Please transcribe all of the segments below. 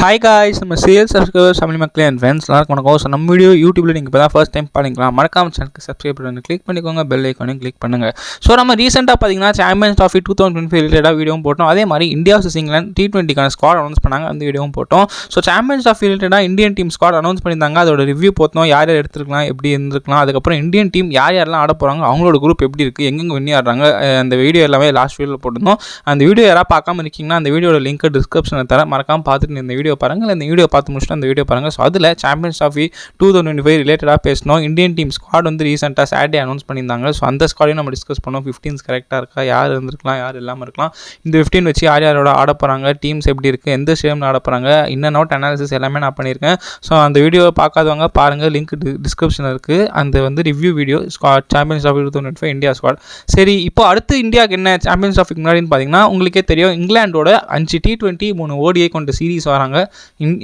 Hi guys, நம்ம sales subscribers family மக்களே and friends எல்லாருக்கும் வணக்கம். ஸோ நம்ம வீடியோ யூடியூப்ல நீங்கள் இப்போ தான் ஃபர்ஸ்ட் டைம் பண்ணிக்கலாம், மறக்காம சேனலுக்கு சப்ஸ்கிரைப் பண்ணி கிளிக் பண்ணிக்கோங்க, பெல் ஐக்கானையும் கிளிக் பண்ணுங்கள். ஸோ நம்ம ரீசெண்டாக பார்த்தீங்கன்னா சாம்பியன்ஸ் ட்ராஃபி 2025 ரிலேட்டடாக வீடியோவும் போட்டோம். அதே மாதிரி இந்தியா vs இங்கிலாந்து T20க்கான ஸ்குவாட் அனௌன்ஸ் பண்ணாங்க, அந்த வீடியோவும் போட்டோம். ஸோ சாம்பியன்ஸ் ட்ராஃபி ரிலேட்டடாக இந்தியன் டீம் ஸ்குவாட் அனௌன்ஸ் பண்ணியிருந்தாங்க, அதோட ரிவ்யூ போட்டோம், யார் யார் எடுத்துருக்கலாம், எப்படி இருந்திருக்கலாம், அதுக்கப்புறம் இந்தியன் டீம் யார் யாரெல்லாம் ஆட போகிறாங்க, அவங்களோட குரூப் எப்படி இருக்குது, எங்கெங்கே வின் ஆடுறாங்க, அந்த வீடியோ எல்லாமே லாஸ்ட் வீடியோவில் போட்டிருந்தோம். அந்த வீடியோ யாராவது பார்க்காம இருக்கீங்கன்னா அந்த வீடியோட லிங்க் டிஸ்கிரிப்ஷனில் தர, மறக்காம பார்த்துட்டு இந்த வீடியோ பாருங்கள். இந்த வீடியோ பார்த்து முடிச்சுட்டு அந்த வீடியோ பாருங்கள். ஸோ அதில் சாம்பியன்ஸ் ட்ராஃபி 2025 ரிலேட்டடாக பேசணும். இந்தியன் டீம் ஸ்குவாட் வந்து ரீசெண்டாக சாட்டர்டே அனௌன்ஸ் பண்ணியிருந்தாங்க. ஸோ அந்த ஸ்குவாடையும் நம்ம டிஸ்கஸ் பண்ணோம். 15 கரெக்டாக இருக்கா, யார் இருந்திருக்கலாம், யார் இல்லாமல் இருக்கலாம், இந்த 15 வச்சு யார் யாரோட ஆட போகிறாங்க, டீம்ஸ் எப்படி இருக்குது, எந்த ஸ்டேடியமில் ஆட போகிறாங்க, இன்னும் நோட் அனாலிசிஸ் எல்லாமே நான் பண்ணியிருக்கேன். ஸோ அந்த வீடியோவை பார்க்காதவங்க பாருங்கள், லிங்க் டிஸ்கிரிப்ஷனில் இருக்குது. அந்த வந்து review video squad champions trophy 2025 India squad. சரி, இப்போ அடுத்து இந்தியாவுக்கு என்ன சாம்பியன்ஸ் ட்ராஃபிக்கு முன்னாடின்னு பார்த்தீங்கன்னா உங்களுக்கே தெரியும், இங்கிலாண்டோட 5 T20 3 ODI கொண்ட சீரிஸ் வராங்க.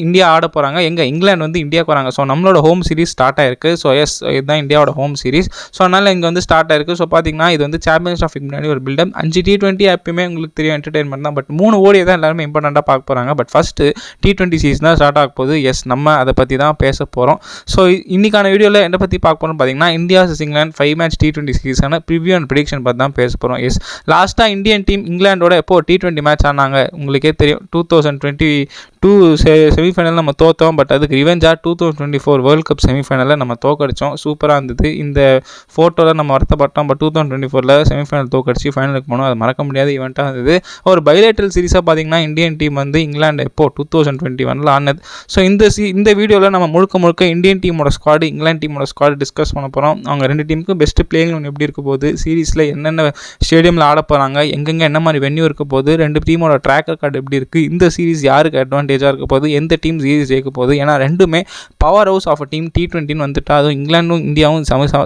இந்தியா ஆட போகிறாங்க. எங்கே இங்கிலாந்து வந்து இந்தியாவுக்கு வராங்க. ஸோ நம்மளோட ஹோம் சீரிஸ் ஸ்டார்ட் ஆயிருக்கு. ஸோ எஸ், இதுதான் இந்தியாவோட ஹோம் சீரிஸ். ஸோ அதனால் இங்கே வந்து ஸ்டார்ட் ஆயிருக்கு. ஸோ பார்த்தீங்கன்னா இது வந்து சாம்பியன்ஸ் ட்ராஃபிக்கு முன்னாடி ஒரு பில்டப். 5 T20 எப்பயுமே உங்களுக்கு தெரியும் என்டர்டைன்மெண்ட் தான். பட் 3 ODI தான் எல்லாருமே இம்பார்ட்டண்ட்டாக பார்க்க போகிறாங்க. பட் ஃபஸ்ட்டு T20 சீரிஸ் தான் ஸ்டார்ட் ஆக போகுது. எஸ், நம்ம அதை பற்றி தான் பேச போகிறோம். ஸோ இன்னைக்கான வீடியோவில் என்ன பற்றி பார்க்க போகிறோம்னு பார்த்தீங்கன்னா India vs England 5 match T20 சீரிஸான ப்ரிவியூ அண்ட் ப்ரெடிக்ஷன் பார்த்து தான் பேச போகிறோம். எஸ், லாஸ்ட்டாக இந்தியன் டீம் இங்கிலாண்டோட எப்போ T20 மேட்ச் ஆனாங்க உங்களுக்கே தெரியும். 2022 செமிஃபைனல் நம்ம தோற்றோம். பட் அதுக்கு ரிவெஞ்சாக 2024 வேர்ல்டு கப் செமிஃபைனலில் நம்ம தோக்கடிச்சோம். சூப்பராக இருந்தது. இந்த ஃபோட்டோவில் நம்ம வருத்தப்பட்டோம். பட் 2024 செமிஃபைனல் தோக்கடிச்சு ஃபைனலுக்கு போனோம். அது மறக்க முடியாத ஈவெண்ட்டாக இருந்தது. ஒரு பைலேட்டரல் சீரிஸாக பார்த்தீங்கன்னா இந்தியன் டீம் வந்து இங்கிலாந்து எப்போ 2021 ஆனது. ஸோ இந்த வீடியோவில் நம்ம முழுக்க இந்தியன் டீமோட ஸ்குவாடு, இங்கிலாந்து டீமோட ஸ்குவாடு டிஸ்கஸ் பண்ண போகிறோம். அவங்க ரெண்டு டீமுக்கும் பெஸ்ட் பிளேயிங் ஒன்று எப்படி இருக்க போகுது, சீரிஸில் என்னென்ன ஸ்டேடியமில் ஆட போகிறாங்க, எங்கெங்கே என்ன மாதிரி வென்யூ இருக்க போகுது, ரெண்டு டீமோட ட்ராக் ரெக்கார்டு எப்படி இருக்குது, இந்த சீரிஸ் யாருக்கு அட்வான்டேஜாக இருக்க போகுது, எந்த டீம் சீரிஸ் ஜெயிக்க போகுது. ஏன்னா ரெண்டுமே power house of a team. T20 வந்துட்டு அதுவும் இங்கிலாண்டும் இந்தியாவும்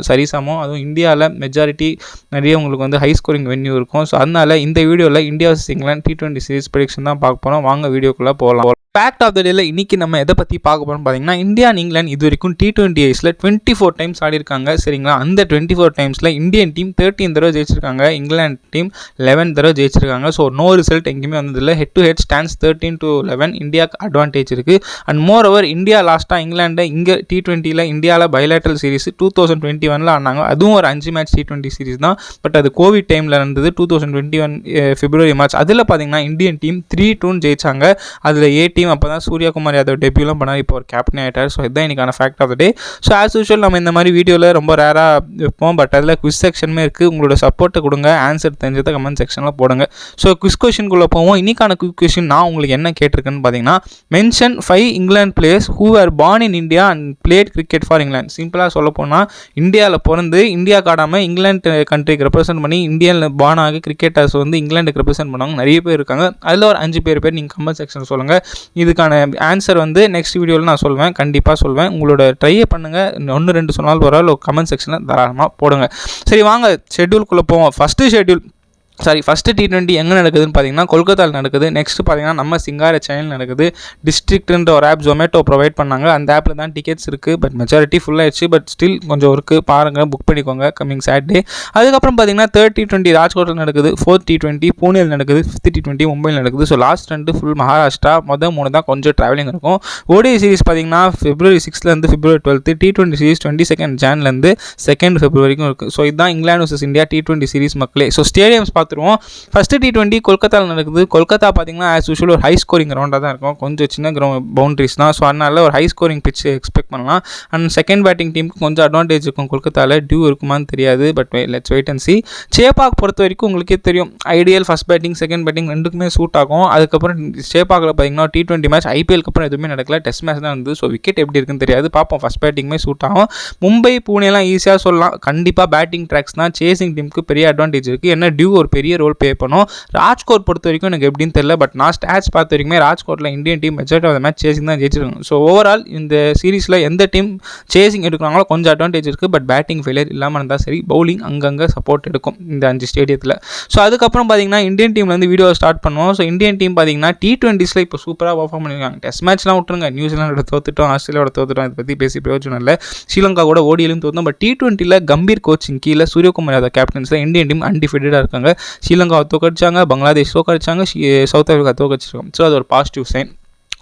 சரிசமம். அதுவும் இந்தியாவில் மெஜாரிட்டி நிறைய உங்களுக்கு வந்து ஹை ஸ்கோரிங் வென்யூ இருக்கும். ஸோ அதனால் இந்த வீடியோவில் India vs England T20 series prediction தான் பார்க்க போகிறோம். வாங்க வீடியோக்குள்ளே போகலாம். ஃபேக்ட் ஆஃப் த டேல இன்றைக்கி நம்ம எதை பற்றி பார்க்க போகிறோம்னு பார்த்தீங்கன்னா இந்தியா அண்ட் இங்கிலாந்து இது வரைக்கும் T20 24 டைம்ஸ் ஆடி இருக்காங்க. சரிங்களா, அந்த 24 டைம்ஸில் இந்தியன் டீம் 13 தடவை ஜெயிச்சிருக்காங்க, இங்கிலாந்து டீம் 11 தடவை ஜெயிச்சிருக்காங்க. ஸோ நோ ரிசல்ட் எங்கேயுமே வந்ததில்லை. ஹெட் டு ஹெட் ஸ்டாண்ட்ஸ் 13-11 இந்தியாவுக்கு அட்வான்டேஜ் இருக்குது. அண்ட் மோர் ஓவர் இந்தியா லாஸ்ட்டாக இங்கிலாண்டை இங்கே T20 இந்தியாவில் பைலேட்டரல் சீரிஸ் 2021 ஆனாங்க. அதுவும் ஒரு 5 மேட்ச் T20 சீரிஸ் தான். பட் அது கோவிட் டைமில் இருந்தது. 2021 பிப்ரவரி மார்ச். அதில் பார்த்தீங்கன்னா இந்தியன் டீம் 3-2 ஜெயிச்சாங்க. அதில் டீம் அப்போ தான் சூர்யகுமார் யாதவ் டெபியூலாம் பண்ணார். இப்போ ஒரு கேப்டன் ஆகிட்டார். ஸோ இதுதான் இன்றைக்கான fact of the day. So as usual நம்ம இந்த மாதிரி வீடியோவில் ரொம்ப ரேராக வைப்போம். பட் அதில் குவிஸ் செக்ஷனுமே இருக்குது. உங்களோட சப்போர்ட்டை கொடுங்க, ஆன்சர் தெரிஞ்சதை கமெண்ட் செக்ஷனில் போடுங்க. ஸோ குவிஸ் கொஷின்குள்ளே போவோம். இன்றைக்கான குவிஸ் கொஷின் நான் உங்களுக்கு என்ன கேட்டிருக்கேன்னு பார்த்தீங்கன்னா mention 5 England players who are born in India and plate cricket for England. சிம்பிளாக சொல்ல போனால் இந்தியாவில் பிறந்து இந்தியா காடாமல் இங்கிலாந்து கண்ட்ரிக்கு ரெப்ரசென்ட் பண்ணி இந்தியாவில் பார்ன் ஆகி கிரிக்கெட்டர்ஸ் வந்து இங்கிலாந்துக்கு ரெப்ரசென்ட் பண்ணுவாங்க. நிறைய பேர் இருக்காங்க. அதில் ஒரு 5 பேர் நீங்கள் கமெண்ட் செக்ஷன் சொல்லுங்கள். இதுக்கான ஆன்சர் வந்து நெக்ஸ்ட் வீடியோவில் நான் சொல்வேன், கண்டிப்பாக சொல்வேன். உங்களோட ட்ரையை பண்ணுங்கள். 1-2 சொன்னாலும் பரவாயில்ல, கமெண்ட் செக்ஷனில் தாராளமாக போடுங்க. சரி, வாங்க ஷெட்யூல்குள்ளே போவோம். ஃபஸ்ட்டு T20 எங்கே நடக்குதுன்னு பார்த்தீங்கன்னா கொல்கத்தாவில் நடக்குது. நெக்ஸ்ட் பார்த்தீங்கன்னா நம்ம சிங்கார சேனல் நடக்குது. டிஸ்ட்ரிக்ட்ன்ற ஒரு ஆப் ஜொமேட்டோ ப்ரொவைட் பண்ணாங்க. அந்த ஆப்பில் தான் டிக்கெட்ஸ் இருக்குது. பட் மெஜாரிட்டி ஃபுல்லாகிடுச்சு. பட் ஸ்டில் கொஞ்சம் இருக்குது, பாருங்கள், புக் பண்ணிக்கோங்க கம்மிங் சாட்டர்டே. அதுக்கப்புறம் பார்த்தீங்கன்னா 3rd T20 ராஜ்கோட்டில் நடக்குது. 4th T20 பூனேயில் நடக்குது. 5th T20 மும்பையில் நடக்குது. So last 2 full Maharashtra. மொதல் 3 தான் கொஞ்சம் ட்ராவலிங் இருக்கும். ODI சீரிஸ் பார்த்தீங்கன்னா February 6லேருந்து February 12. T20 series 22nd January 2nd February வரைக்கும் இருக்குது. ஸோ இதுதான் England vs India T20 series மக்களே. ஸோ ஸ்டேடியம்ஸ் பார்த்துருவோம். ஃபஸ்ட்டு T20 கொல்கத்தாவில் நடக்குது. கொல்கத்தா பார்த்தீங்கன்னா ஆஸ் யூஷுவல் ஒரு ஹை ஸ்கோரிங் ரவுண்டாக தான் இருக்கும். கொஞ்சம் சின்ன பவுண்டரிஸ் தான். ஸோ அதனால ஒரு ஹை ஸ்கோரிங் பிட்ச் எக்ஸ்பெக்ட் பண்ணலாம். அண்ட் செகண்ட் பேட்டிங் டீமுக்கு கொஞ்சம் அட்வான்டேஜ் இருக்கும். கொல்கத்தாவில் டியூ இருக்குமான்னு தெரியாது. But let's wait and see. Chepauk பொறுத்த வரைக்கும் உங்களுக்கே தெரியும், ideal first batting second batting ரெண்டுக்குமே சூட் ஆகும். அதுக்கப்புறம் சேப்பாக்கில் பார்த்தீங்கன்னா T20 மேட்ச் IPLக்கு அப்புறம் எதுவுமே நடக்கல, டெஸ்ட் மேட்ச் தான் இருந்தது. ஸோ விக்கெட் எப்படி இருக்குன்னு தெரியாது, பார்ப்போம். ஃபஸ்ட் பேட்டிங்குமே சூட் ஆகும். மும்பை பூனேலாம் ஈஸியாக சொல்லலாம். கண்டிப்பாக பேட்டிங் ட்ராக்ஸ் தான். சேசிங் டீமுக்கு பெரிய அட்வான்டேஜ் இருக்குது. ஏன்னா டியூ ஒரு பெரிய ரோல் ப்ளே பண்ணும். ராஜ்கோட் பொறுத்த வரைக்கும் எனக்கு எப்படின்னு தெரியல. பட் நான் ஸ்டாட்ஸ் பார்த்த வரைக்குமே ராஜ்கோட்டில் Indian team majority of the match chasing தான் ஜெயிச்சிருக்காங்க. ஸோ ஓவரால் இந்த சீரிஸில் எந்த டீம் சேசிங் எடுக்கிறாங்களோ கொஞ்சம் அட்வான்டேஜ் இருக்குது. பட் பேட்டிங் ஃபெயிலியர் இல்லாமல் இருந்தால் சரி, பவுலிங் அங்கங்கே சப்போர்ட் எடுக்கும் இந்த 5 ஸ்டேடியத்தில். ஸோ அதுக்கப்புறம் பார்த்தீங்கன்னா இந்தியன் டீம்லேருந்து வீடியோ ஸ்டார்ட் பண்ணுவோம். ஸோ இந்தியன் டீம் பார்த்தீங்கன்னா T20 இப்போ சூப்பராக பர்ஃபார்ம் பண்ணியிருக்காங்க. டெஸ்ட் மேட்ச்லாம் விட்டுருங்க, நியூசிலாண்டோட தோத்துட்டோம், ஆஸ்திரேலியாவோட தோத்துட்டோம், இதை பற்றி பேசி பிரயோஜனம் இல்லை. ஸ்ரீலங்கா கூட ODIலையும் தோற்றோம். பட் T20 கம்பீர் கோச்சிங் கீழே சூரியகுமார் யாதவ் கேப்டன்ஸில் இந்தியன் டீம் அன்டிஃபைடடாக இருக்காங்க. ஸ்ரீலங்காவை தோக்கடிச்சாங்க, பங்களாதேஷ் தோக்கடிச்சாங்க, சவுத் ஆஃப்ரிக்கா தோக்கடிச்சிருக்காங்க. ஸோ அது ஒரு positive sign.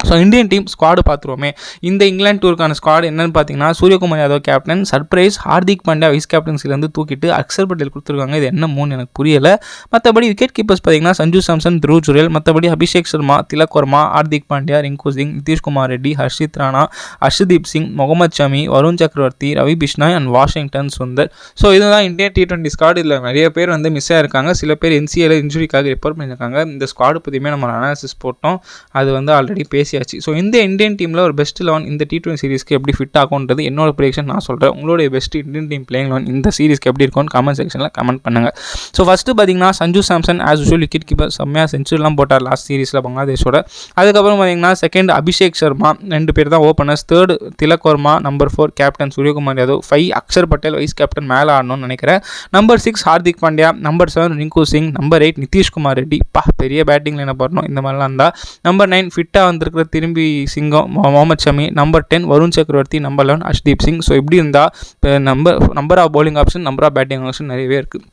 So Indian team squad பார்த்துருவோமே. இந்த இங்கிலாந்து டூருக்கான ஸ்குவாட் என்னென்னு பார்த்தீங்கன்னா, Suryakumar Yadav captain, surprise Hardik Pandya vice கேப்டன்சிலேருந்து தூக்கிட்டு அக்ஷர் பட்டேல் கொடுத்துருக்காங்க. இது என்ன மூணு எனக்கு புரியலை. மற்றபடி விக்கெட் கீப்பர்ஸ் பார்த்தீங்கன்னா சஞ்சு சாம்சன், த்ருவ் ஜுரேல். மற்றபடி அபிஷேக் சர்மா, திலக் வர்மா, ஹார்திக் பாண்டியா, ரிங்கு சிங், நிதிஷ்குமார் ரெட்டி, ஹர்ஷித் ராணா, ஹர்ஷ்தீப் சிங், முகமது ஷமி, வருண் சக்கரவர்த்தி, Ravi Bishnoi and Washington Sundar. So இதுதான் இந்தியன் T20 ஸ்குவாட். இதில் நிறைய பேர் வந்து மிஸ் ஆகிருக்காங்க. சில பேர் NCAல இன்ஜுரிக்காக ரிப்போர்ட் பண்ணியிருக்காங்க. இந்த ஸ்குவாடு பற்றியுமே நம்ம அனாலிசிஸ் போட்டோம். அது வந்து ஆல்ரெடி பேசியாச்சு. ஸோ இந்த இந்தியன் டீமில் ஒரு பெஸ்ட் 11 இந்த T20 சீரிஸ்க்கு எப்படி ஃபிட் ஆகும்ன்றது என்னோட ப்ரெடிக்ஷன் நான் சொல்கிறேன். உங்களுடைய பெஸ்ட் இந்தியன் டீம் பிளேயிங் 11 இந்த சீரிஸ்க்கு எப்படி இருக்கும்னு கமெண்ட் செக்ஷனில் கமெண்ட் பண்ணுங்கள். ஸோ ஃபஸ்ட்டு பார்த்தீங்கன்னா Sanju Samson as usual wicket keeper, செம்மையாக செஞ்சுரிலாம் போட்டார் லாஸ்ட் சீரிஸில் பங்களாதேஷோட. அதுக்கப்புறம் பார்த்தீங்கன்னா செகண்ட் அபிஷேக் சர்மா, 2 பேர் தான் openers. Third Tilak Varma, number 4 captain Suryakumar Yadav, 5 Axar Patel vice captain மேலே ஆடணும்னு நினைக்கிறேன். Number 6 Hardik Pandya, number 7 Rinku Singh, number 8 Nitish Kumar Reddy. பெரிய பேட்டிங்கில் என்ன பண்ணணும் இந்த மாதிரிலாம் இருந்தால். நம்பர் 9 ஃபிட்டாக வந்திருக்கிற திரும்பி சிங்கம் முகமது ஷமி, நம்பர் 10 வருண் சக்கரவர்த்தி, நம்பர் 11 ஹர்ஷ்தீப் சிங். ஸோ இப்படி இருந்தால் number of bowling option, number of batting option நிறையவே இருக்குது.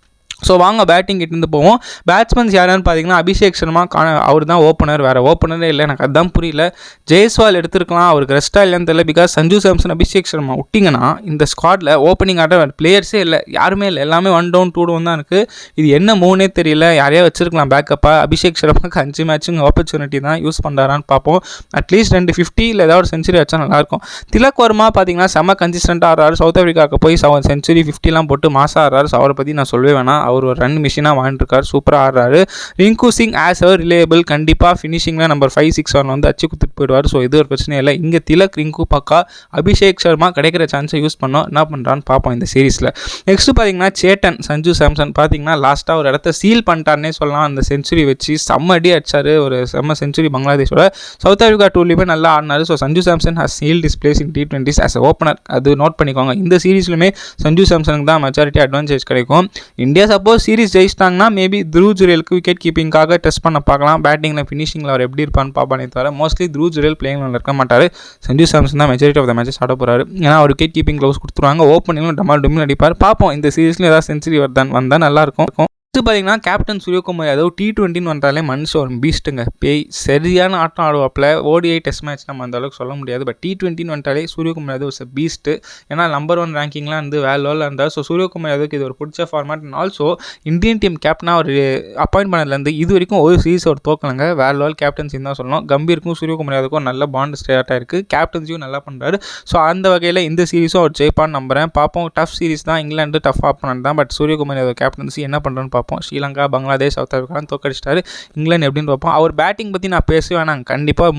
ஸோ வாங்க பேட்டிங் கிட்டேருந்து போவோம். பேட்ஸ்மேன்ஸ் யாருன்னு பார்த்தீங்கன்னா அபிஷேக் சர்மா, அவர் தான் ஓப்பனர், வேறு ஓப்பனரே இல்லை. எனக்கு அதுதான் புரியல. ஜெய்ஸ்வால் எடுத்துருக்கலாம், அவருக்கு ரெஸ்ட்டாக இல்லைன்னு தெரியல. பிகாஸ் சஞ்சு சாம்சன், அபிஷேக் சர்மா விட்டிங்கன்னா இந்த ஸ்குவாடில் ஓப்பனிங் ஆட பிளேயர்ஸே இல்லை, யாருமே இல்லை. எல்லாமே 1 down 2 down தான் இருக்குது. இது என்ன மூணே தெரியல. யாரையா வச்சிருக்கலாம் பேக்கப்பாக. அபிஷேக் சர்மாக்கு 5 மேட்சுங்க ஆப்பர்ச்சுனிட்டி தான், யூஸ் பண்ணுறாரான்னு பார்ப்போம். அட்லீஸ்ட் 250 இல்லை ஏதாவது ஒரு செஞ்சுரி வச்சா நல்லாயிருக்கும். திலக் வர்மா பார்த்தீங்கன்னா செம்ம கன்சிஸ்டண்ட்டாக ஆடுறாரு. சவுத் ஆஃப்ரிக்காவுக்கு போய் செஞ்சுரி 50லாம் போட்டு மாசாக ஆடுறாரு. ஸோ அவரை பற்றி நான் சொல்லவே வேணாம். அவர் ஒரு ரன் மிஷினாக வாழ்ந்துருக்கார், சூப்பராக ஆடுறாரு. ரிங்கு சிங் ஆஸ் அவர் ரிலேபிள், கண்டிப்பாக ஃபினிஷிங்கில் நம்பர் 5, 6, 7 வந்து அச்சு குத்துட்டு போயிடுவார். ஸோ இது ஒரு பிரச்சனை இல்லை. இங்கே திலக், ரிங்கு பக்கா. அபிஷேக் சர்மா கிடைக்கிற சான்ஸை யூஸ் பண்ணோம். என்ன பண்ணுறான்னு பார்ப்போம் இந்த சீரீஸில். நெக்ஸ்ட்டு பார்த்தீங்கன்னா சேட்டன் சஞ்சு சாம்சன் பார்த்தீங்கன்னா லாஸ்ட்டாக ஒரு இடத்த சீல் பண்ணிட்டார்னே சொல்லலாம். அந்த செஞ்சுரி வச்சு செம்ம அடி அடிச்சார், ஒரு செம்ம செஞ்சுரி பங்களாதேஷோட. சவுத் ஆஃப்ரிக்கா டூர்லேயுமே நல்லா ஆடினார். So Sanju Samson has sealed this place in T20s as opener. அது நோட் பண்ணிக்கோங்க. இந்த சீரீஸ்லுமே சஞ்சு சாம்சனுக்கு தான் மெஜாரிட்டி அட்வான்டேஜ் கிடைக்கும். இந்தியா சப்போஸ் சீரிஸ் ஜெயிச்சிட்டாங்கன்னா மேபி த்ருவ் ஜுரேலுக்கு விக்கெட் கீப்பிங்காக டெஸ்ட் பண்ண பார்க்கலாம். பேட்டிங்கில் ஃபினிஷிங்கில் அவர் எப்படி இருப்பான்னு பார்ப்பானே தவிர மோஸ்ட்லி த்ருவ் ஜுரேல் பிளேயிங் இருக்க மாட்டார். சஞ்சு சாம்சன் தான் மெஜாரிட்டி ஆஃப் த மேட்சஸ் ஆட போகிறாரு. ஏன்னா அவர் விக்கெட் கீப்பிங் க்ளவுஸ் கொடுத்துருவாங்க. ஓப்பனிங்லும் டமால் டுமில் அடிப்பார். பார்ப்போம் இந்த சீரிஸ்லையும் ஏதாவது செஞ்சுரி வந்தால் நல்லாயிருக்கும். அடுத்து பார்த்தீங்கன்னா கேப்டன் சூரியகுமார் யாதவ் T20 வந்தாலே மனுஷன் ஒரு பீஸ்ட்டுங்க, பேய் சரியான ஆட்டம் ஆடுவாப்பில். ODI டெஸ்ட் மேட்ச் நம்ம அந்த அளவுக்கு சொல்ல முடியாது. பட் T20 வந்துட்டாலே சூரியகுமார் யாதவ் இஸ் பீஸ்ட்டு. ஏன்னா நம்பர் 1 ரேங்கிங்லாம் வந்து வேலோவில் இருந்தார். ஸோ சூரியகுமார் யாதவுக்கு இது ஒரு பிடிச்ச format. And also Indian team கேப்டனாக ஒரு அப்பாயின்ட் பண்ணதுலேருந்து இது வரைக்கும் ஒரு சீரிஸ் ஒரு தோக்கலங்க. வேலோவில் கேப்டன்சின்னு தான் சொல்லணும். கம்பீருக்கும் சூரியகுமார் யாதவுக்கும் நல்ல பாண்ட் ஸ்டார்ட் ஆயிருக்கு. கேப்டன்சியும் நல்லா பண்ணுறாரு. ஸோ அந்த வகையில் இந்த சீரிஸும் அவர் ஜெயிப்பான்னு நம்புகிறேன். பார்ப்போம். டஃப் சீரிஸ் தான், இங்கிலாந்து டஃப் ஆப்போனன்ட் தான். பட் சூரியகுமார் யாதவ் கேப்டன்சி என்ன பண்ணுறேன்னு பார்ப்போம். ஸ்ரீலங்கா, பங்களாதேஷ், சவுத் ஆஃப்ரிக்காலாம் தோக்கடிச்சிட்டாரு. இங்கிலாந்து எப்படின்னு பார்ப்போம். அவர் பேட்டிங் பற்றி நான் பேசுவேன். நாங்கள் கண்டிப்பாக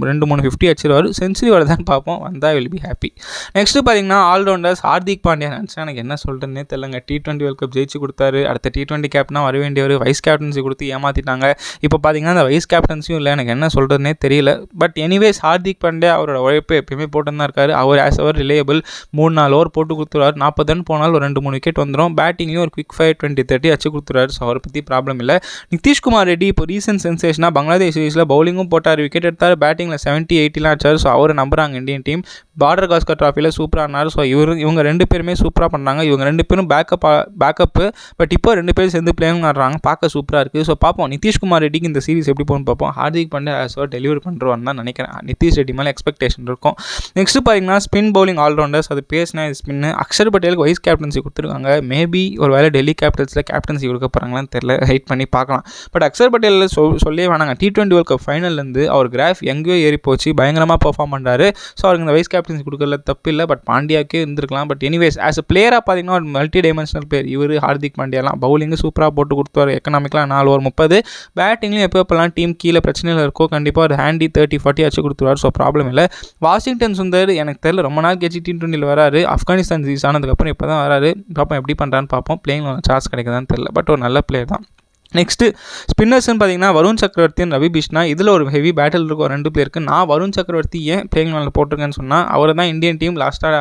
2-3 50 அடிச்சிருவார். செஞ்சுரி வருதான்னு பார்ப்போம். வந்தால் வில் பி ஹாப்பி. நெக்ஸ்ட்டு பார்த்தீங்கன்னா ஆல்ரவுண்டர்ஸ் ஹார்திக் பாண்டியா. நினச்சா எனக்கு என்ன சொல்கிறேன்னே தெரியலங்க. T20 வேர்ல்ட் கப் ஜெயிச்சு கொடுத்தாரு. அடுத்த T20 கேப்டனாக வர வேண்டியவர் வைஸ் கேப்டன்சி கொடுத்து ஏமாற்றிட்டாங்க. இப்போ பார்த்தீங்கன்னா அந்த வைஸ் கேப்டன்சியும் இல்லை. எனக்கு என்ன சொல்கிறதுனே தெரியல. பட் எனிவேஸ் ஹார்திக் பாண்டியா அவரோட உழைப்பு எப்பயுமே போட்டு தான் இருக்காரு. அவர் ஆஸ் அவர் ரிலேபிள் 3-4 ஓவர் போட்டு கொடுத்துருவார். 40 ரன் போனாலும் ஒரு 2-3 விக்கெட் வந்துடும். பேட்டிங்லேயும் ஒரு குவிக் ஃபயர் 20-30 அச்சு கொடுத்துருவாரு. ஸோ அவரை பற்றி ப்ராப்ளம் இல்லை. நிதிஷ்குமார் ரெட்டி இப்போ ரீசன்ட் சென்சேஷனாக பங்களாதேஷ் சீரிஸில் பவுலிங்கும் போட்டார், விக்கெட் எடுத்தார், பேட்டிங்கில் 70-80லாம் அடிச்சார். ஸோ அவரை நம்புறாங்க இந்தியன் டீம். பார்டர் காஸ்கர் ட்ராஃபியில் சூப்பராக ஆனார். ஸோ இவங்க 2 பேருமே சூப்பராக பண்ணாங்க. இவங்க 2 பேரும் பேக்கப்பு. பட் இப்போ 2 பேரும் சேர்ந்து பிளேயிங் ஆடுறாங்க. பார்க்க சூப்பராக இருக்குது. ஸோ பார்ப்போம் நிதிஷ்குமார் ரெட்டிக்கு இந்த சீரிஸ் எப்படி போகணும்னு பார்ப்போம். ஹார்திக் பாண்டியா டெலிவரி பண்ணுறவான்னு தான் நினைக்கிறேன். நிதிஷ் ரெட்டி மேலே எக்ஸ்பெக்டேஷன் இருக்கும். நெக்ஸ்ட் பார்த்தீங்கன்னா ஸ்பின் பவுலிங் ஆல்ரவுண்டர்ஸ். அது பேசினா ஸ்பின்னு அக்ஷர் பட்டேலுக்கு வைஸ் கேப்டன்சி கொடுத்துருக்காங்க. மேபி ஒரு வேளை டெல்லி கேபிட்டல்ஸில் கேப்டன்சி கொடுக்க போகிறாங்களான்னு தெரியல. வெயிட் பண்ணி பார்க்கலாம். பட் அக்ஷர் பட்டேல் சொல்லே வேணாங்க. T20 வேர்ல்ட் கப் ஃபைனல்லேருந்து அவர் கிராஃப் எங்கேயோ ஏறி போச்சு, பயங்கரமாக பெர்ஃபார்ம் பண்ணுறாரு. ஸோ அவருக்கு இந்த வைஸ் கேப்டன்சி கொடுக்கல தப்பு இல்லை. பட் பாண்டியாவுக்கே இருந்திருக்கலாம். பட் எனிவேஸ் ஆஸ் அ பிளேயராக பார்த்தீங்கன்னா ஒரு மல்டி டைமென்ஷனல் பிளேயர் இவர். ஹார்திக் பாண்டியாலாம் பவுலிங்கு சூப்பராக போட்டு கொடுத்தாரு. எக்கனாமிக்கெலாம் 4 over 30. பேட்டிங்லையும் எப்போலாம் டீம் கீழே பிரச்சனையில் இருக்கோ கண்டிப்பாக ஒரு ஹேண்டி 30-40 அச்சு கொடுத்துருவார். ஸோ ப்ராப்ளம் இல்லை. வாஷிங்டன் சுந்தர் எனக்கு தெரியல, ரொம்ப நாள் கழிச்சு T20 வராரு. ஆப்கானிஸ்தான் சீரிஸ் ஆனதுக்கப்புறம் இப்போ தான் வராரு. பார்ப்போம் எப்படி பண்ணுறான்னு பார்ப்போம். பிளேயிங் சான்ஸ் கிடைக்குதான்னு தெரியல. பட் ஒரு நல்ல பிளேயர் தான். நெக்ஸ்ட்டு ஸ்பின்னர்ஸ்ன்னு பார்த்தீங்கன்னா வருண் சக்கரவர்த்தி, ரவி பிஷ்னாய். இதில் ஒரு ஹெவி பேட்டில் இருக்கும் 2 பேருக்கு. நான் வருண் சக்கரவர்த்தி ஏன் பிளேயிங் லெவலில் போட்டிருக்கேன்னு சொன்னால் அவர் தான் இந்தியன் டீம் லாஸ்ட்டாக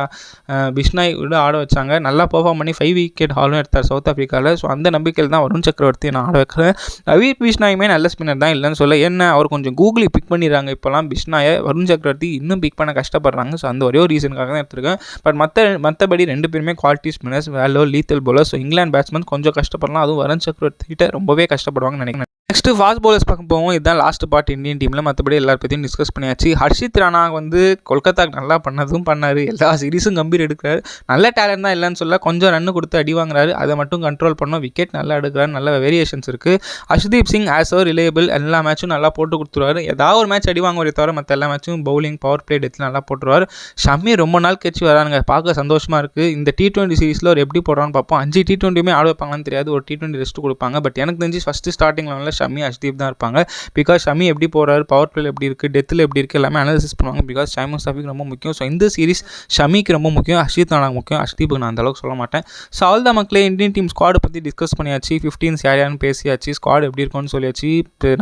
பிஷ்னாய் விட ஆட வச்சாங்க. நல்லா பெர்ஃபார்ம் பண்ணி 5 விக்கெட் ஹாலும் எடுத்தார் சவுத் ஆஃப்ரிக்காவில். ஸோ அந்த நம்பிக்கையில் தான் வருண் சக்கரவர்த்தி நான் ஆட வைக்கிறேன். ரவி பிஷ்னாயுமே நல்ல ஸ்பின்னர் தான், இல்லைன்னு சொல்ல. என்ன அவர் கொஞ்சம் கூகுளி பிக் பண்ணிடுறாங்க இப்போலாம் பிஷ்னாயை. வருண் சக்கரவர்த்தி இன்னும் பிக் பண்ண கஷ்டப்படுறாங்க. ஸோ அந்த ஒரே ஒரு ரீசனுக்காக தான் எடுத்திருக்கேன். பட் மற்றபடி 2 பேருமே குவாலிட்டி ஸ்பின்னர்ஸ், வேலோ lethal bowler. So England batsman கொஞ்சம் கஷ்டப்படலாம். அதுவும் வருண் சக்கரவர்த்தி கிட்ட ரொம்பவே கஷ்டப்படுவாங்கன்னு நினைக்கிறேன். நெக்ஸ்ட்டு ஃபாஸ்ட் பவுலர்ஸ் பார்க்க போவோம். இதுதான் லாஸ்ட் பார்ட் இந்தியன் டீமில். மற்றபடி எல்லா பற்றியும் டிஸ்கஸ் பண்ணியாச்சு. ஹர்ஷித் ராணா வந்து கொல்கத்தாக்கு நல்லா பண்ணார். எல்லா சீரீஸும் கம்பீர் எடுக்கிறார். நல்ல டேலண்ட் தான் இல்லைன்னு சொல்ல, கொஞ்சம் ரன்னு கொடுத்து அடி வாங்குறாரு. அதை மட்டும் கண்ட்ரோல் பண்ணோம். விக்கெட் நல்லா எடுக்கிறாரு. நல்ல வேரியேஷன்ஸ் இருக்குது. ஹர்ஷ்தீப் சிங் ஆஸ் ஓ ரிலேபிள், எல்லா மேட்சும் நல்லா போட்டு கொடுத்துருவாரு. ஏதாவது ஒரு மேட்ச் அடி வாங்குவதை தவிர மற்ற எல்லா மேட்சும் பவுலிங், பவர் பிளே, டெத்தில் நல்லா போட்டுருவார். ஷமி ரொம்ப நாள் கழிச்சு வரானுங்க. பார்க்க சந்தோஷமாக இருக்குது. இந்த T20 சீரீஸில் ஒரு எப்படி போடுறான்னு பார்ப்போம். 5 T20யுமே ஆட வைப்பாங்கன்னு தெரியாது. ஒரு T20 ரெஸ்ட் கொடுப்பாங்க. பட் எனக்கு தெரிஞ்சு ஃபஸ்ட்டு ஸ்டார்டிங் லெவலில் ஷமி, ஹர்ஷ்தீப் தான் இருப்பாங்க. பிகாஸ் ஷமி எப்படி போகிறாரு, பவர் பிளேல எப்படி இருக்குது, டெத்தில் எப்படி இருக்குது, எல்லாமே அனாலிசிஸ் பண்ணுவாங்க. பிகாஸ் ஷாஹின் முஸ்தாஃபிக்கு ரொம்ப முக்கியம். ஸோ இந்த சீரிஸ் ஷமிக்கு ரொம்ப முக்கியம், ஹர்ஷித் ராணாக்கு முக்கியம். ஹர்ஷ்தீப்புக்கு நான் அந்தளவுக்கு சொல்ல மாட்டேன். ஸோ அவள் தான் மக்களே, இந்தியன் டீம் ஸ்குவாடை பற்றி டிஸ்கஸ் பண்ணியாச்சு. 15 யாரையான்னு பேசியாச்சு. ஸ்குவாட் எப்படி இருக்கும்னு சொல்லியாச்சு.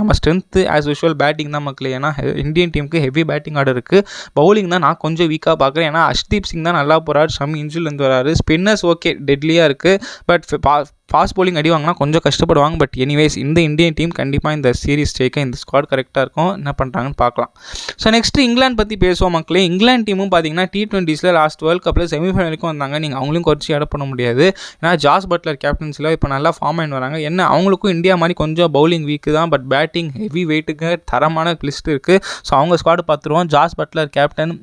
நம்ம ஸ்ட்ரென்த்து ஆஸ் யூஷுவல் பேட்டிங் தான் மக்களே. ஏன்னா இந்தியன் டீமுக்கு ஹெவி பேட்டிங் ஆர்டர் இருக்குது. பவுலிங் தான் நான் கொஞ்சம் வீக்காக பார்க்குறேன். ஏன்னா ஹர்ஷ்தீப் சிங் தான் நல்லா போகிறார். ஷமி இன்ஜுரிலேருந்து வராரு. ஸ்பின்னர்ஸ் ஓகே டெட்லியாக இருக்குது. பட் ஃபாஸ்ட் பவுலிங் அடி வாங்கினா கொஞ்சம் கஷ்டப்படுவாங்க. பட் எனிவேஸ் இந்த இந்தியன் டீம் கண்டிப்பாக இந்த சீரிஸ் ஜெயிக்க இந்த ஸ்குவாட் கரெக்டாக இருக்கும். என்ன பண்ணுறாங்கன்னு பார்க்கலாம். ஸோ நெக்ஸ்ட்டு இங்கிலாந்து பற்றி பேசுவோம் மக்களே. இங்கிலாந்து டீமும் பார்த்தீங்கன்னா T20ஸில் லாஸ்ட் வேர்ல்ட் கப்பில் செமிஃபைனலுக்கும் வந்தாங்க. நீங்கள் அவங்களையும் குறைச்சி ஆட் பண்ண முடியாது. ஏன்னா ஜாஸ் பட்லர் கேப்டன்ஸில் இப்போ நல்லா ஃபார்ம் ஆகி வராங்க. என்ன அவங்களுக்கும் இந்தியா மாதிரி கொஞ்சம் பவுலிங் வீக்கு தான். பட் பேட்டிங் ஹெவி வெயிட்டுக்கு தரமான லிஸ்ட் இருக்குது. ஸோ அவங்க ஸ்குவாடு பார்த்துருவோம். ஜாஸ் பட்லர் கேப்டன்,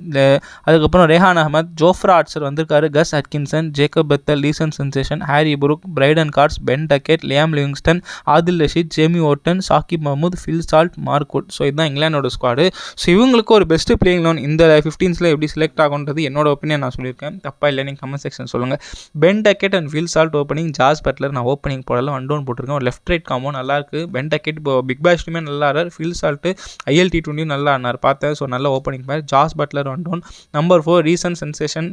அதுக்கப்புறம் ரெஹான் அகமத், ஜோஃப்ரா ஆர்ச்சர் வந்திருக்காரு, Gus Atkinson, Jacob Bethell, recent sensation, Harry Brook, Brydon Carse, Ben Duckett, Liam Livingstone, Adil Rashid, Jamie Overton, Saqib Mahmood, Phil Salt, Mark Wood. So இதுதான் இங்கிலாண்டோட squad. So இவங்களுக்கு ஒரு best playing loan இந்த 15ஸில் எப்படி select ஆகுன்றது என்னோட opinion. நான் சொல்லியிருக்கேன், தப்பாக இல்லை நீங்கள் கமெண்ட் செக்ஷன் சொல்லுங்கள். Ben Duckett and Phil Salt opening, Jos Buttler நான் ஓப்பனிங் போடல, 1 டவுன் போட்டிருக்கேன். ஒரு லெஃப்ட் ரைட் காம்போ நல்லாயிருக்கு. பென் டக்கெட் இப்போ பிக் பேஷ்லையுமே நல்லா ஆடுறார். ஃபில் சால்ட்டு ILT20 நல்லா ஆடினார் பார்த்தேன். ஸோ நல்ல opening pair. Jos Buttler 1 down. Number 4 recent sensation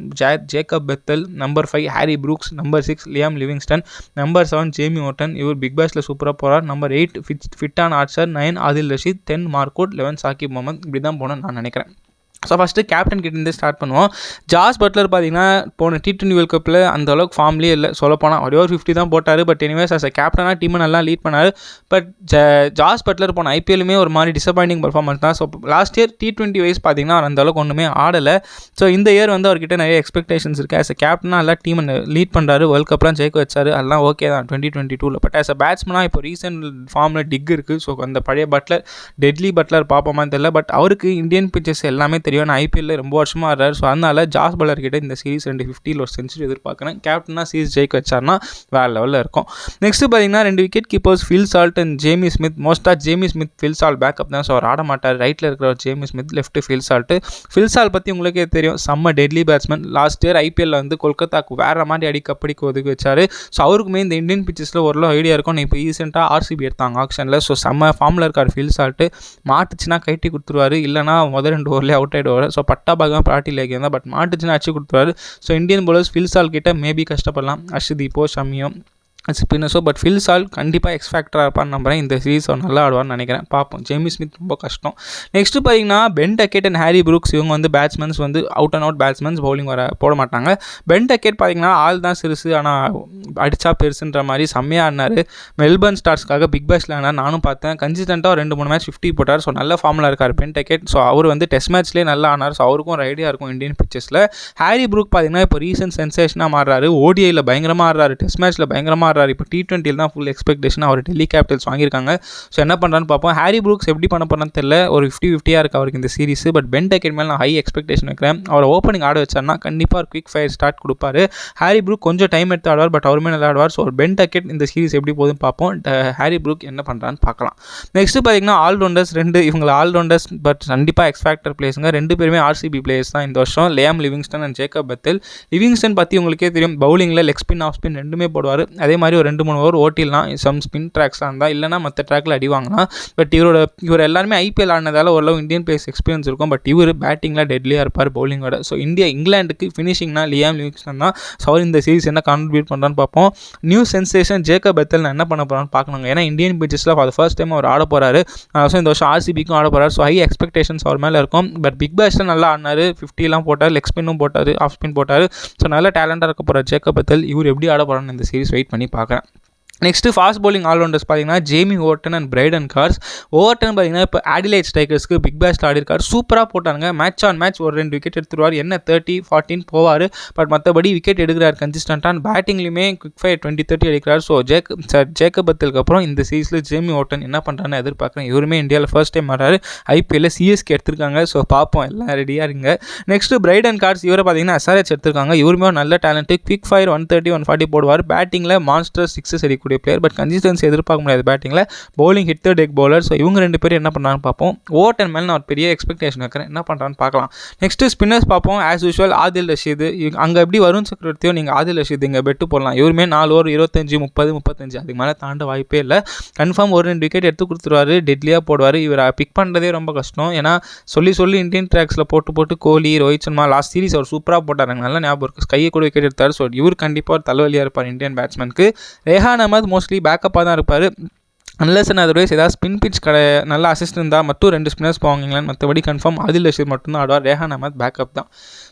Jacob Bethell. Number 5 Harry Brooks. Number 6 Liam Livingstone. Number 7 Jamie Overton. இவர் பிக் பேஷில் சூப்பராக போகிறார். நம்பர் 8 ஃபிட்டான் Archer. 9 Adil Rashid. 10 Mark Wood. 11 Saqib Mahmood. இப்படி தான் போகணும்னு நான் நினைக்கிறேன். ஸோ ஃபஸ்ட்டு கேப்டன் கிட்டேருந்து ஸ்டார்ட் பண்ணுவோம். ஜாஸ் பட்லர் பார்த்தீங்கன்னா போன T20 வேர்ல்ட் கப்பில் அந்த அளவுக்கு ஃபார்ம்லேயே இல்லை. சொல்லப்போனால் ஒரே ஒரு 50 தான் போட்டார். பட் எனிவேஸ் அஸ் அ கேப்டனாக டீமை நல்லா லீட் பண்ணார். பட் ஜாஸ் பட்லர் போன IPLலுமே ஒரு மாதிரி டிசப்பாயிண்டிங் பர்ஃபார்மன்ஸ் தான். So last year T20 wise பார்த்தீங்கன்னா அவர் அந்த அளவுக்கு ஒன்றுமே ஆடலை. ஸோ இந்த இயர் வந்து அவர்கிட்ட நிறைய எக்ஸ்பெக்டேஷன்ஸ் இருக்குது. ஆஸ் அ கேப்டனாக நல்லா டீமை லீட் பண்ணுறாரு. வேர்ல்ட் கப்லாம் ஜெயிக்க வச்சார். அதெல்லாம் ஓகே தான் 2022. பட் ஆஸ் அ பேட்ஸ்மனாக இப்போ ரீசெண்ட் ஃபார்மில் டிக் இருக்குது. ஸோ அந்த பழைய பட்லர் டெட்லி பட்லர் பார்ப்போமான்னு தெரியல. பட் அவருக்கு இந்தியன் பிச்சர்ஸ் எல்லாமே தெரியும். நான் IPL ரொம்ப வருஷமாக ஆடுறாரு. ஸோ அதனால் ஜாஸ் பட்லர் கிட்ட இந்த சீரிஸ் 250 ஒரு செஞ்சுரி எதிர்பார்க்குறேன். கேப்டனாக சீரிஸ் ஜெயிக்க வச்சார்னா வேறு லெவலில் இருக்கும். நெக்ஸ்ட்டு பார்த்தீங்கன்னா 2 wicket keepers Phil Salt and Jamie Smith. மோஸ்ட்டாக Jamie Smith Phil Salt backup தான். ஸோ அவர் ஆட மாட்டார். ரைட்டில் இருக்கிற Jamie Smith, left Phil Salt. Phil Salt பற்றி உங்களுக்கே தெரியும், செம்ம டெட்லி பேட்ஸ்மேன். லாஸ்ட் இயர் IPLல வந்து கொல்கத்தாக்கு வேறு மாதிரி கப்படிக்கு ஒதுக்கி வச்சார். ஸோ அவருக்குமே இந்த இந்தியன் பிச்சர்ஸில் ஓரளவு ஐடியா இருக்கும். இப்போ ரீசெண்டாக RCB எடுத்தாங்க ஆக்ஷனில். ஸோ செம்ம ஃபார்மில் இருக்கார் ஃபில் சால்ட்டு. மாட்டுச்சுன்னா கைட்டி கொடுத்துருவாரு, இல்லைனா முதல் 2 ஓவர்லேயே அவுட் ஆகிடுவார். ஸோ பட்டா பாகம் பார்ட்டி லேக் தான். பட் மாட்டுச்சுன்னா அடிச்சு கொடுத்துருவாரு. So Indian bowlers Phil Salt கிட்ட மேபி கஷ்டப்படலாம். ஹர்ஷ்தீப்போ ஷமியோ ஸ்பின்னர்ஸோ. பட் ஃபில் சால்ட் கண்டிப்பாக எக்ஸ்ஃபேக்டராக இருப்பான்னு நம்புறேன். இந்த சீரிஸ் அவர் நல்லா ஆடுவார்னு நினைக்கிறேன். பார்ப்போம். ஜேமி ஸ்மித் ரொம்ப கஷ்டம். நெக்ஸ்ட்டு பார்த்தீங்கன்னா pen Duckett and Harry Brooks. இவங்க வந்து பேட்ஸ்மேன்ஸ் வந்து out and out batsmen. Bowling போட மாட்டாங்க. பென் டக்கெட் பார்த்தீங்கன்னா ஆள் தான் சிறுசு, ஆனால் அடித்தா பெருசுன்ற மாதிரி செம்மையாக ஆடினார். மெல்பர்ன் ஸ்டார்ஸ்க்காக பிக் பேஷில் ஆனார். நானும் பார்த்தேன். கன்சிஸ்டண்ட்டாக 2-3 மேட்ச் 50 போட்டார். ஸோ நல்ல ஃபார்மில் இருக்கார் பென் டக்கெட். ஸோ அவர் வந்து டெஸ்ட் மேட்ச்லேயே நல்லா ஆனார். ஸோ அவருக்கும் ஒரு ஐடியா இருக்கும் இந்தியன் பிச்சர்ஸில். ஹாரி புரூக் பார்த்தீங்கன்னா இப்போ ரீசன்ட் சென்சேஷனாக மாறுறாரு. ODIயில் பயங்கரமாக ஆடுறாரு. டெஸ்ட் மேட்ச்சில் பயங்கரமாக ஆடுறாரு. இப்போ T20 தான் ஃபுல் எக்ஸ்பெக்டேஷன். அவர் டெல்லி கேபிட்டல்ஸ் வாங்கியிருக்காங்க. ஸோ என்ன பண்ணுறான்னு பார்ப்போம். ஹாரி புரூக்ஸ் எப்படி பண்ண போகிறான்னு தெரியல. ஒரு 50-50 இருக்குது அவருக்கு இந்த சீரிஸ். பட் பென் டக்கெட் மேலே நான் ஹை எக்ஸ்பெக்டேஷன் வைக்கிறேன். அவர் ஓப்பனிங் ஆட வச்சார்னா கண்டிப்பாக ஒரு குவிக் ஃபயர் ஸ்டார்ட் கொடுப்பாரு. ஹாரி புரூக் கொஞ்சம் டைம் எடுத்து ஆடுவார். பட் அவருமே நல்லா ஆடுவார். ஸோ பென் டக்கெட் இந்த சீரிஸ் எப்படி போகுதுன்னு பார்ப்போம். ஹாரி புரூக் என்ன பண்ணுறான்னு பார்க்கலாம். நெக்ஸ்ட்டு பார்த்தீங்கன்னா ஆல்ரவுண்டர்ஸ் 2. இவங்க ஆல்ரவுண்டர்ஸ் பட் கண்டிப்பாக எக்ஸ்ஃபேக்டர் பிளேஸுங்க. 2 பேருமே RCB பிளேயர்ஸ் தான் இந்த வருஷம். Liam Livingstone and Jacob Bethell. Livingstone பற்றி உங்களுக்கே தெரியும், பவுலிங்கில் லெக் ஸ்பின் ஆஃப் ஸ்பின் ரெண்டுமே போடுவார். அதே மாதிரி ஒரு 2-3 ஓவர் ஓட்டிலாம் சம் ஸ்பின் ட்ராக்ஸ்லாம் இருந்தால், இல்லைனா மற்ற ட்ராக்கில் அடி வாங்கலாம். பட் இவர் எல்லாருமே IPL ஆனதால் ஓரளவு இந்தியன் பிளேயர்ஸ் எக்ஸ்பீரியன்ஸ் இருக்கும். பட் இவர் பேட்டிங்கில் டெட்லியாக இருப்பார் பவுலிங்கோட. ஸோ இங்கிலாந்துக்கு ஃபினிஷிங்னா லியாம் லிவிங்ஸ்டன் தான். ஸோ அவர் இந்த சீரிஸ் என்ன கான்ட்ரிபியூட் பண்ணுறான்னு பார்ப்போம். நியூ சென்சேஷன் ஜேக்கப் பெத்தல் நான் என்ன பண்ண போகிறான்னு பார்க்கணுங்க. ஏன்னா இந்தியன் பிச்சர்ஸில் ஃபார் ஃபர்ஸ்ட் டைம் அவர் ஆட போகிறாரு. ஸோ இந்த வருஷம் RCBக்கும் ஆட போகிறார். ஸோ ஹை எக்ஸ்பெக்டேஷன்ஸ் அவர் மேலே இருக்கும். பட் பிக் பேஷில் நல்லா ஆடினார். 50 போட்டார். லெக் ஸ்பின்னும் போட்டார். ஆஃப் ஸ்பின் போட்டார். ஸோ நல்ல டேலண்டாக இருக்க போகிறார் ஜேக்கப் பெத்தல். இவர் எப்படி ஆட போகிறான்னு இந்த சீரிஸ் வெயிட் பண்ணி பார்க்குறேன். நெக்ஸ்ட்டு ஃபாஸ்ட் bowling ஆல்ரவுண்டர்ஸ் பார்த்தீங்கன்னா Jamie Overton and Brydon Carse. Overton பார்த்தீங்கன்னா இப்போ ஆடிலைட் ஸ்ட்ரைக்கர்ஸ்க்கு பிக் பேஷ்ல ஆடிருக்காரு, சூப்பராக போட்டாங்க. மேட்ச் ஆன் மேட்ச் ஒரு 2 விக்கெட் எடுத்துருவார், என்ன 30-14 போவார். பட் மற்றபடி விக்கெட் எடுக்கிறார் கன்சிஸ்டண்ட்டாக. பேட்டிங்லையுமே குவிக் ஃபயர் 20-30 அடிக்கிறார். ஸோ ஜேக்கப் பத்தலுக்கு அப்புறம் இந்த சீரீஸில் ஜேமி ஓவர்டன் என்ன பண்ணுறான்னு எதிர்பார்க்குறேன். இவருமே இந்தியாவில் ஃபர்ஸ்ட் டைம் ஆடுறாரு, ஐபிஎல்ல சிஎஸ்கே எடுத்திருக்காங்க. ஸோ பார்ப்போம், எல்லாம் ரெடியாக இருங்க. நெக்ஸ்ட்டு பிரைடன் கார்ஸ், இவரை பார்த்தீங்கன்னா எஸ்ஆர்ஹெச் எடுத்திருக்காங்க. இவருமே நல்ல டேலண்ட்டு, குவிக் ஃபயர் 130-140 போடுவார். பேட்டிங்கில் மான்ஸ்டர் 6 அடிக்கக்கூடிய பிளேயர், பட் கன்சிஸ்டன்சி எதிர்பார்க்க முடியாது பேட்டிங்கில். Bowling hit the deck bowler. So இவங்க 2 பேரும் என்ன பண்ணுறான்னு பார்ப்போம். ஓவர்டன் மேலே நான் ஒரு பெரிய எக்ஸ்பெக்டேஷன் வைக்கிறேன், என்ன பண்ணுறான்னு பார்க்கலாம். நெக்ஸ்ட்டு ஸ்பின்னர்ஸ் பார்ப்போம். As usual Adil Rashid. அங்கே எப்படி வருண் சக்கரவர்த்தியோ நீங்கள் ஆதில் ரஷீத் இங்கே பெட்டு போடலாம். இவருமே 4 ஓவர் 25, 30, 35 அதுக்கு மேலே தாண்ட வாய்ப்பே இல்லை. கன்ஃபார்ம் ஒரு 2 விக்கெட் எடுத்து கொடுத்துருவாரு, டெட்லியாக போடுவார். இவரை பிக் பண்ணுறதே ரொம்ப கஷ்டம். ஏன்னா சொல்லி இந்தியன் ட்ராக்ஸில் போட்டு கோலி, ரோஹித் சர்மா லாஸ்ட் சீரிஸ் அவர் சூப்பராக போட்டாருங்க, நல்லா ஞாபகம் இருக்குது. ஸ்கையை கூட விக்கெட் எடுத்தார். ஸோ இவர் கண்டிப்பாக ஒரு தலைவலியாக இருப்பார் இந்தியன் பேட்ஸ்மேனுக்கு. ரெஹான் அஹ்மத் மோஸ்ட்லி பேக்கப்பாக தான் இருப்பார். அன்லஸ் அண்ட் அதர்வைஸ் ஏதாவது ஸ்பின் பிச் நல்ல அசிஸ்ட் இருந்தால் மட்டும் 2 ஸ்பின்னர்ஸ் போவாங்களான்னு, மற்றபடி கன்ஃபார்ம் ஆதில் ரஷீத் மட்டும்தான் ஆடுவார். ரெஹான் அஹ்மத் பேக்கப் தான்.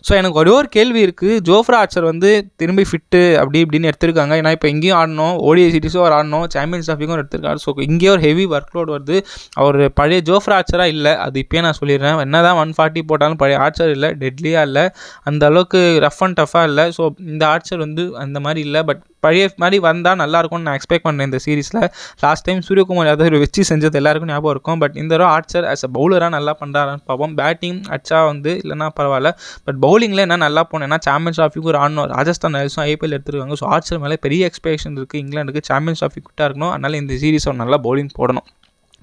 ஸோ எனக்கு ஒரே ஒரு கேள்வி இருக்குது. ஜோஃப்ரா ஆர்ச்சர் வந்து திரும்பி ஃபிட்டு அப்படி இப்படின்னு எடுத்திருக்காங்க. ஏன்னா இப்போ இங்கேயும் ஆடணும், ஓடிஐ சீரிஸும் அவர் ஆடணும், சாம்பியன்ஸ் ட்ராஃபிக்கும் எடுத்திருக்காரு. ஸோ இங்கேயே ஒரு ஹெவி ஒர்க் லோட் வருது. அவர் பழைய ஜோஃப்ரா ஆர்ச்சராக இல்லை, அது இப்போயே நான் சொல்லிடுறேன். என்ன தான் 140 போட்டாலும் பழைய ஆர்ச்சர் இல்லை, டெட்லியாக இல்லை, அந்த அளவுக்கு ரஃப் அண்ட் டஃபாக இல்லை. ஸோ இந்த ஆர்ச்சர் வந்து அந்த மாதிரி இல்லை, பட் பழைய மாதிரி வந்தால் நல்லாயிருக்கும்னு நான் எக்ஸ்பெக்ட் பண்ணுறேன் இந்த சீரிஸில். லாஸ்ட் டைம் சூரியகுமார் யாதவ் வச்சு செஞ்சது எல்லாருக்கும் ஞாபகம் இருக்கும். பட் இந்த தடவை ஆர்ச்சர் ஆஸ் அ பவுலராக நல்லா பண்ணுறாருன்னு பார்ப்போம். பேட்டிங் அச்சா வந்து இல்லைனா பரவாயில்ல, பட் பவுலிங்கில் என்ன நல்லா போனேன்னா சாம்பியன்ஸ் ட்ராஃபிக்கு ஒரு ஆடணும். ராஜஸ்தான் ராயல்ஸும் ஐபிஎல் எடுத்துருக்காங்க. ஸோ ஆர்ச்சர் மேலே பெரிய எக்ஸ்பெக்டேஷன் இருக்குது. இங்கிலாந்துக்கு சாம்பியன்ஸ் ட்ராஃபி கிட்டாக இருக்கணும், அதனால் இந்த சீரிஸ் அவர் நல்லா பவுலிங் போடணும்.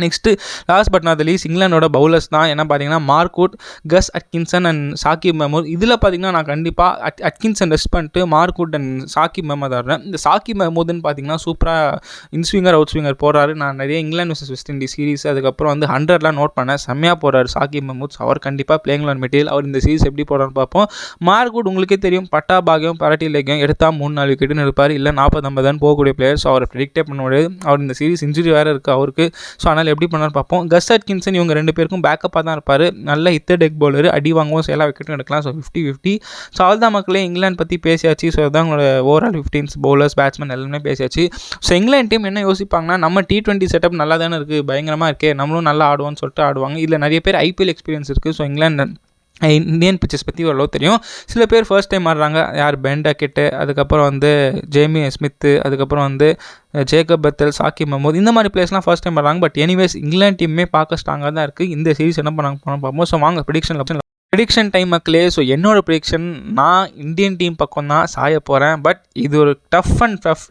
Next last but not least இங்கிலாண்டோட பவுலர்ஸ் தான். என்ன பார்த்தீங்கன்னா மார்க்வுட், கஸ் அட்கின்சன் அண்ட் சாகிப் மெஹமூத். இதில் பார்த்தீங்கன்னா நான் கண்டிப்பாக அட்கின்சன் ரெஸ்ட் பண்ணிட்டு மார்க்வுட் அண்ட் சாகிப் மெஹமூத் ஆடுறேன். இந்த சாகிப் மெஹமூதுன்னு பார்த்தீங்கன்னா சூப்பராக இன்ஸ்விங்கர் அவுட் ஸ்விங்கர் போடுறாரு. நான் நிறைய England versus west Indies series அதுக்கப்புறம் வந்து 100லாம் நோட் பண்ணேன், செம்மையாக போடுறாரு சாகிப் மெஹமூத். அவர் கண்டிப்பாக பிளேயிங் லெவன் மெட்டீரியல். அவர் இந்த சீரிஸ் எப்படி போடுறான்னு பார்ப்போம். மார்க்வுட் உங்களுக்கே தெரியும், பட்டா பாகியம் பரட்டி லேக்கியம் எடுத்தால் 3-4 விக்கெட்டுன்னு இருப்பார், இல்லை 40-50 போகக்கூடிய பிளேயர். ஸோ அவரை ப்ரெடிக்டே பண்ண முடியாது. அவர் இந்த சீரிஸ் இன்ஜுரி வேறு இருக்குது அவருக்கு. ஸோ அதனால் எப்படி பண்ணான்னு பார்ப்போம். கஸ் அட்கின்சன் இவங்க 2 பேருக்கும் பேக்கப்பாக தான் இருப்பார். நல்ல ஹிட் டெக் பவுலர், அடி வாங்கவும் எல்லா விக்கெட்டும் எடுக்கலாம். ஸோ 50-50. ஸோ அவ்வளோதான் மக்களே, இங்கிலாந்து பற்றி பேசியாச்சு. ஸோ அதுதான் உங்களோட ஓவரால் 15 பவுலர்ஸ் பேட்ஸ்மேன் எல்லாமே பேசியாச்சு. ஸோ இங்கிலாந்து டீம் என்ன யோசிப்பாங்கன்னா, நம்ம T20 செட்டப் நல்லா தானே இருக்குது, பயங்கரமாக இருக்கே, நம்மளும் நல்லா ஆடுவோம்னு சொல்லிட்டு ஆடுவாங்க. இதில் நிறைய பேர் ஐபிஎல் எக்ஸ்பீரியன்ஸ் இருக்குது. ஸோ இங்கிலாந்து இந்தியன் பிச்சர்ஸ் பற்றி அவ்வளோ தெரியும். சில பேர் ஃபர்ஸ்ட் டைம் ஆடுறாங்க, யார் பென் டக்கெட்டு, அதுக்கப்புறம் வந்து ஜேமி ஸ்மித்து, அதுக்கப்புறம் வந்து ஜேக்கப் பத்தல், சாகிப் மெஹமூத், இந்த மாதிரி பிளேஸ்லாம் ஃபர்ஸ்ட் டைம் ஆடுறாங்க. பட் எனிவேஸ் இங்கிலாந்து டீமே பார்க்க ஸ்ட்ராங்காக தான் இருக்குது. இந்த சீரிஸ் என்ன பண்ணாங்க பார்ப்போம். ஸோ வாங்க ப்ரெடிக்ஷன் டைம் மக்களே. ஸோ என்னோட ப்ரெடிக்ஷன், நான் இந்தியன் டீம் பக்கம் தான் சாய போகிறேன். பட் இது ஒரு டஃப் அண்ட் டஃப்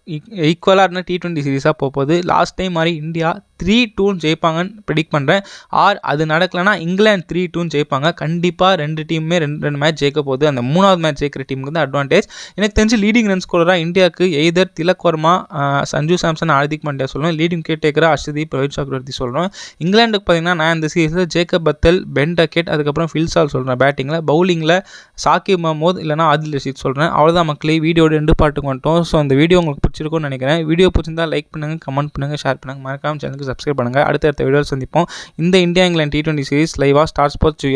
ஈக்குவலாக இருந்தால் T20 சீரிஸாக போகுது. லாஸ்ட் டைம் மாதிரி இந்தியா 3-2 ஜெயிப்பாங்கன்னு ப்ரெடிக்ட் பண்ணுறேன். அது நடக்கலைன்னா இங்கிலாந்து 3-2 ஜெயிப்பாங்க. கண்டிப்பாக 2 டீமுமே 2 மேட்ச் ஜெயிக்க போகுது. அந்த 3வது மேட்ச் ஜெயிக்கிற டீமுக்கு தான் அட்வான்டேஜ். எனக்கு தெரிஞ்சு லீடிங் ரன் ஸ்கோரராக இந்தியாவுக்கு எய்தர் திலக் வர்மா, சஞ்சு சாம்சன், ஹார்திக் பாண்டியா சொல்லுவேன். லீடிங் விக்கெட் டேக்கராக அர்ஷதீப், ரோஹித் சக்கரவர்த்தி சொல்கிறேன். இங்கிலாந்துக்கு பார்த்தீங்கன்னா நான் இந்த சீரிஸில் ஜேக்கப் பத்தல், பென் டக்கெட், அதுக்கப்புறம் ஃபில்சால் சொல்கிறேன் பேட்டிங்கில். பவுலிங்கில் சாகிப் மெஹமூத் இல்லைனா ஆதில் ரஷீத் சொல்கிறேன். அவ்வளோதான் மக்களே, வீடியோட 2 பாட்டுக்கு வந்துட்டோம். ஸோ அந்த வீடியோ உங்களுக்கு பிடிச்சிருக்கும்னு நினைக்கிறேன். வீடியோ பிடிச்சிருந்தா லைக் பண்ணுங்கள், கமெண்ட் பண்ணுங்கள், ஷேர் பண்ணுங்கள், மறக்காம சேனலுக்கு சப்ஸ்கிரைப் பண்ணுங்கள். அடுத்த வீடியோவில் சந்திப்போம். இந்த இந்தியா இங்கிலாந்து T20 சீரிஸ் லைவாக ஸ்டார் ஸ்போர்ட்ஸ்